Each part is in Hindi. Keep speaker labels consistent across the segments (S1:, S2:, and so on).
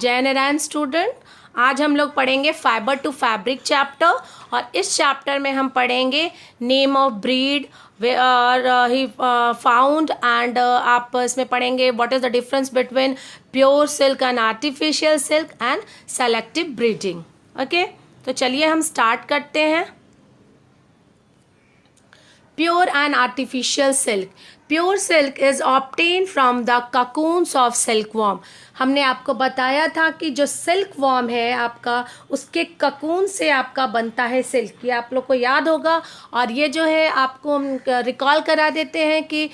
S1: जय नारायण स्टूडेंट। आज हम लोग पढ़ेंगे फाइबर टू फैब्रिक चैप्टर और इस चैप्टर में हम पढ़ेंगे नेम ऑफ ब्रीड और ही फाउंड एंड आप इसमें पढ़ेंगे what is the difference between pure silk and artificial silk and selective breeding. Okay, तो चलिए हम स्टार्ट करते हैं। Pure and artificial silk. Pure silk is obtain from the cocoons of silk worm. हमने आपको बताया था कि जो सिल्क वॉर्म है आपका, उसके ककून से आपका बनता है सिल्क। ये आप लोग को याद होगा। और ये जो है आपको हम रिकॉल करा देते हैं कि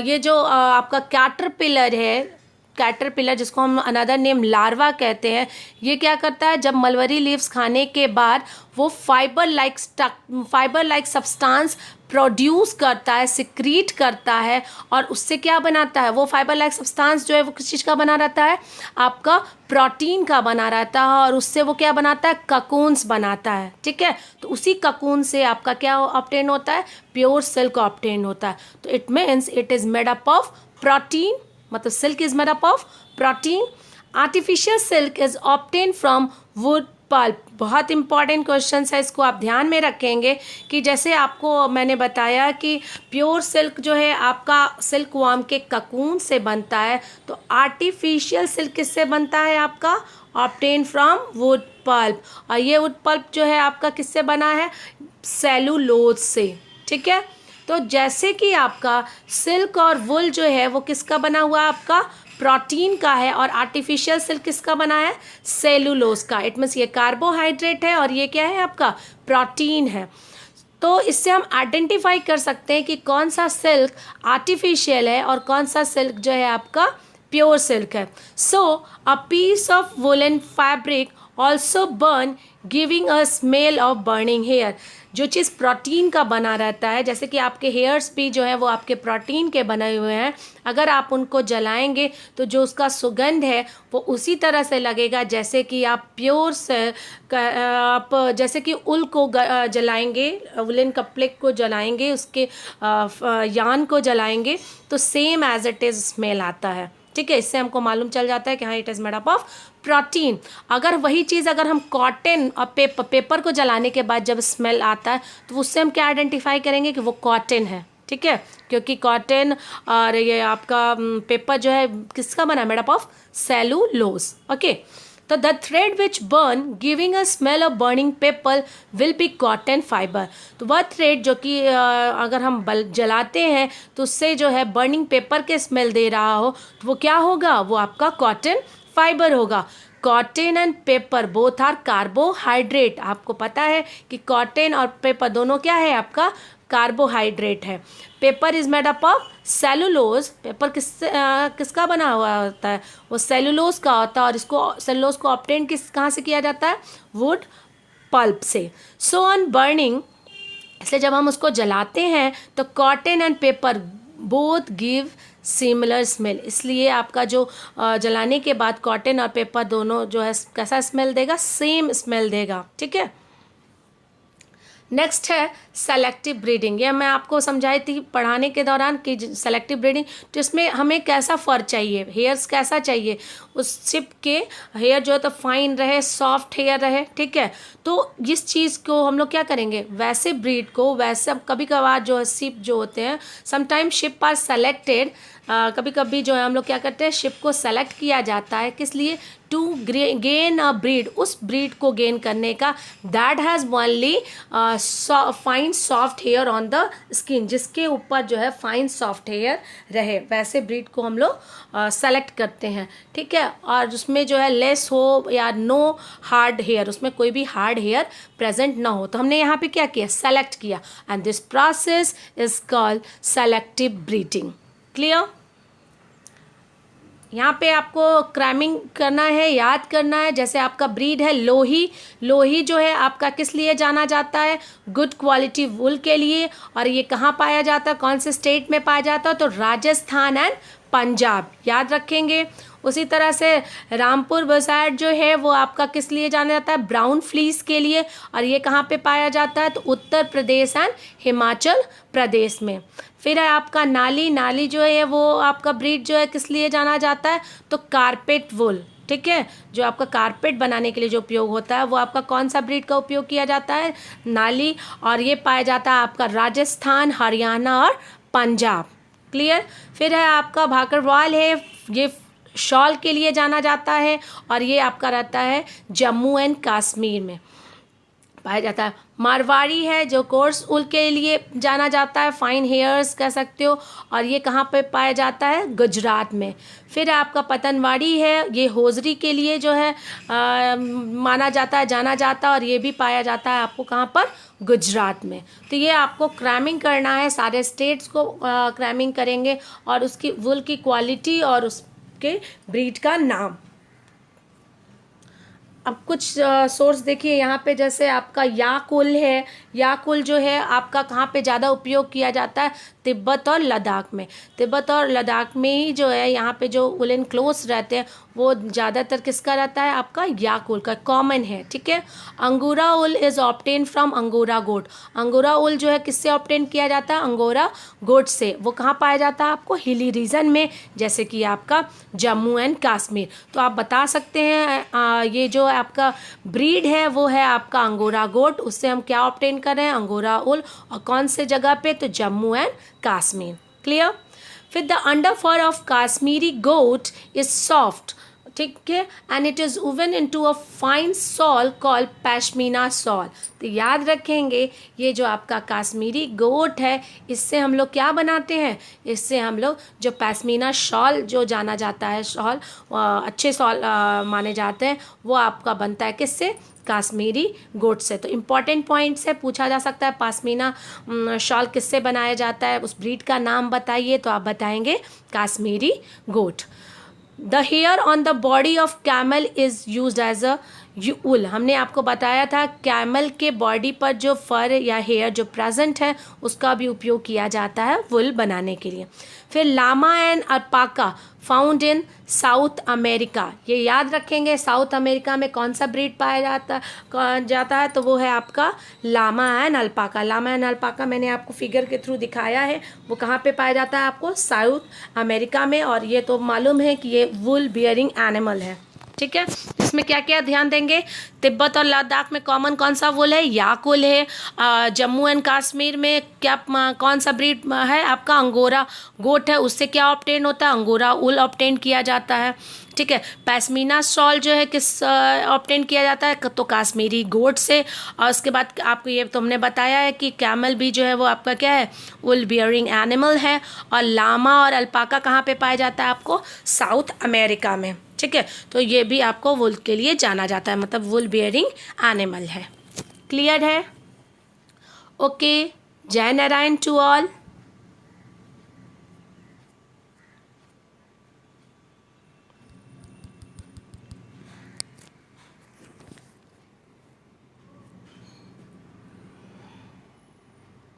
S1: ये जो आपका कैटरपिलर है, कैटरपिलर जिसको हम अनदर नेम लार्वा कहते हैं, ये क्या करता है, जब मलबरी लीव्स खाने के बाद वो फाइबर लाइक सब्सटेंस प्रोड्यूस करता है, सिक्रीट करता है और उससे क्या बनाता है, वो फाइबर लाइक सब्सटेंस जो है वो किस चीज़ का बना रहता है, आपका प्रोटीन का बना रहता है और उससे वो क्या बनाता है, ककून्स बनाता है। ठीक है, तो उसी ककून से आपका क्या ऑब्टेन होता है, प्योर सिल्क ऑब्टेन होता है। तो it means it is made up of protein, मतलब silk is made up of protein. Artificial silk is obtain from wood pulp. बहुत इंपॉर्टेंट क्वेश्चन है, इसको आप ध्यान में रखेंगे कि जैसे आपको मैंने बताया कि प्योर सिल्क जो है आपका सिल्क वॉर्म के ककून से बनता है, तो आर्टिफिशियल सिल्क किससे बनता है, आपका ऑब्टेन फ्रॉम वुड पल्प। और ये वुड पल्प जो है आपका किससे बना है, सेलुलोज से। ठीक है, तो जैसे कि आपका सिल्क और वुल जो है वो किसका बना हुआ है, आपका प्रोटीन का है, और आर्टिफिशियल सिल्क किसका बना है, सेलुलोज का। इट मीन्स ये कार्बोहाइड्रेट है और ये क्या है, आपका प्रोटीन है। तो इससे हम आइडेंटिफाई कर सकते हैं कि कौन सा सिल्क आर्टिफिशियल है और कौन सा सिल्क जो है आपका प्योर सिल्क है। So a piece of woollen fabric also burn giving a smell of burning hair. जो चीज़ प्रोटीन का बना रहता है, जैसे कि आपके हेयर्स भी जो है वो आपके प्रोटीन के बने हुए हैं, अगर आप उनको जलाएंगे तो जो उसका सुगंध है वो उसी तरह से लगेगा जैसे कि आप प्योर से आप जैसे कि उल को जलाएंगे, वुलन कपड़े को जलाएंगे, उसके यान को जलाएंगे तो same as it is smell आता है। ठीक है, इससे हमको मालूम चल जाता है कि हाँ it is made up of protein. अगर वही चीज़ अगर हम कॉटन और पेपर को जलाने के बाद जब स्मेल आता है तो उससे हम क्या आइडेंटिफाई करेंगे कि वो कॉटन है। ठीक है, क्योंकि कॉटन और ये आपका पेपर जो है किसका बना है, made up of cellulose. Okay, तो the thread which burn giving a smell of burning paper will be cotton fibre. तो वह थ्रेड जो कि अगर हम जलाते हैं तो उससे जो है बर्निंग पेपर के स्मेल दे रहा हो तो वो क्या होगा, वो आपका कॉटन फाइबर होगा। Cotton and paper both are carbohydrate. आपको पता है कि कॉटन और पेपर दोनों क्या है, आपका कार्बोहाइड्रेट है। Paper is made up of cellulose. Paper किसका बना हुआ होता है, वो सेलुलोज का होता है और इसको सेलुलोज को ऑब्टेन कहाँ से किया जाता है, वुड पल्प से। सो ऑन बर्निंग, इसलिए जब हम उसको जलाते हैं तो cotton and paper both give similar smell. इसलिए आपका जो जलाने के बाद कॉटन और पेपर दोनों जो है कैसा स्मेल देगा, सेम स्मेल देगा। ठीक है, नेक्स्ट है सेलेक्टिव ब्रीडिंग। ये मैं आपको समझाई थी पढ़ाने के दौरान कि सेलेक्टिव ब्रीडिंग, तो इसमें हमें कैसा फर चाहिए, हेयर्स कैसा चाहिए, उस शिप के हेयर जो है तो फाइन रहे, सॉफ्ट हेयर रहे। ठीक है, तो जिस चीज़ को हम लोग क्या करेंगे, वैसे ब्रीड को वैसे, कभी कभार जो है शिप जो होते हैं, समटाइम शिप आर सेलेक्टेड, कभी कभी जो है हम लोग क्या करते हैं, शिप को सेलेक्ट किया जाता है, किस लिए, टू गेन अ ब्रीड, उस ब्रीड को गेन करने का, that has only fine soft hair on the skin, जिसके ऊपर जो है फाइन सॉफ्ट हेयर रहे, वैसे ब्रीड को हम लोग सेलेक्ट करते हैं। ठीक है, और उसमें जो है लेस हो या नो हार्ड हेयर, उसमें कोई भी हार्ड हेयर प्रेजेंट ना हो, तो हमने यहाँ पे क्या किया, सेलेक्ट किया, and this process is called selective breeding. Clear? यहाँ पे आपको क्रैमिंग करना है, याद करना है। जैसे आपका ब्रीड है लोही, लोही जो है आपका किस लिए जाना जाता है, गुड क्वालिटी वुल के लिए, और ये कहाँ पाया जाता है, कौन से स्टेट में पाया जाता है, तो राजस्थान एंड पंजाब, याद रखेंगे। उसी तरह से रामपुर बसाइड जो है वो आपका किस लिए जाना जाता है, ब्राउन फ्लीस के लिए, और ये कहाँ पे पाया जाता है, तो उत्तर प्रदेश एंड हिमाचल प्रदेश में। फिर है आपका नाली, नाली जो है वो आपका ब्रीड जो है किस लिए जाना जाता है, तो कारपेट वुल, ठीक है, जो आपका कारपेट बनाने के लिए जो उपयोग होता है वो आपका कौन सा ब्रीड का उपयोग किया जाता है, नाली, और ये पाया जाता है आपका राजस्थान, हरियाणा और पंजाब। क्लियर। फिर है आपका भाकरवाल है, ये शॉल के लिए जाना जाता है और ये आपका रहता है जम्मू एंड कश्मीर में पाया जाता है। मारवाड़ी है जो कोर्स ऊल के लिए जाना जाता है, फाइन हेयर्स कह सकते हो, और ये कहाँ पे पाया जाता है, गुजरात में। फिर आपका पतनवाड़ी है, ये होजरी के लिए जो है माना जाता है, जाना जाता है, और ये भी पाया जाता है आपको कहाँ पर, गुजरात में। तो ये आपको क्रैमिंग करना है, सारे स्टेट्स को क्रैमिंग करेंगे और उसकी वूल की क्वालिटी और उसके ब्रीड का नाम। अब कुछ सोर्स देखिए यहाँ पे, जैसे आपका याकुल है, याकुल जो है आपका कहाँ पे ज़्यादा उपयोग किया जाता है, तिब्बत और लद्दाख में। तिब्बत और लद्दाख में ही जो है यहाँ पे जो वुलन क्लोथ्स रहते हैं वो ज़्यादातर किसका रहता है, आपका याकुल का, कॉमन है। ठीक है। Angora wool is obtain from angora goat. Angora wool जो है किससे ऑब्टेन किया जाता है, अंगोरा गोट से। वो कहाँ पाया जाता है, आपको हिली रीजन में, जैसे कि आपका जम्मू एंड कश्मीर। तो आप बता सकते हैं ये जो आपका ब्रीड है वो है आपका अंगोरा गोट, उससे हम क्या ऑब्टेन कर रहे हैं, अंगोरा उल, और कौन से जगह पे, तो जम्मू एंड कश्मीर। क्लियर। फिर the underfur of Kashmiri goat is soft, ठीक है, and it is woven into a fine shawl called pashmina shawl. तो याद रखेंगे ये जो आपका काश्मीरी गोट है इससे हम लोग क्या बनाते हैं, इससे हम लोग जो पैश्मीना शॉल जो जाना जाता है, शॉल अच्छे शॉल माने जाते हैं, वो आपका बनता है किससे, काश्मीरी गोट से। तो इम्पॉर्टेंट पॉइंट्स है, पूछा जा सकता है पाश्मीना शॉल किससे बनाया जाता है, उस ब्रीड का नाम बताइए, तो आप बताएंगे Kashmiri goat. The hair on the body of camel is use as a wool. हमने आपको बताया था कैमल के बॉडी पर जो फर या हेयर जो प्रेजेंट है उसका भी उपयोग किया जाता है वुल बनाने के लिए। फिर llama and alpaca found in South America. ये याद रखेंगे, साउथ अमेरिका में कौन सा ब्रीड पाया जाता है, तो वो है आपका llama and alpaca. Llama and alpaca मैंने आपको फिगर के थ्रू दिखाया है, वो कहाँ पे पाया जाता है, आपको साउथ अमेरिका में। और ये तो मालूम है कि ये वुल बियरिंग एनिमल है। ठीक है। इसमें क्या क्या ध्यान देंगे, तिब्बत और लद्दाख में कॉमन कौन सा वुल है, याकुल है। जम्मू एंड कश्मीर में क्या कौन सा ब्रीड है, आपका अंगोरा गोट है, उससे क्या ऑब्टेन होता है, अंगोरा उल ऑब्टेन किया जाता है। ठीक है। पैश्मीना शॉल जो है किस ऑब्टेन किया जाता है, तो काश्मीरी गोट से। और उसके बाद आपको ये तो हमने बताया है कि कैमल भी जो है वो आपका क्या है, वुल बियरिंग एनिमल है। और लामा और अल्पाका कहाँ पे पाया जाता है, आपको साउथ अमेरिका में। ठीक है। तो ये भी आपको वुल के लिए जाना जाता है, मतलब वुल बियरिंग एनिमल है। क्लियर है। ओके, जय नारायण टू ऑल।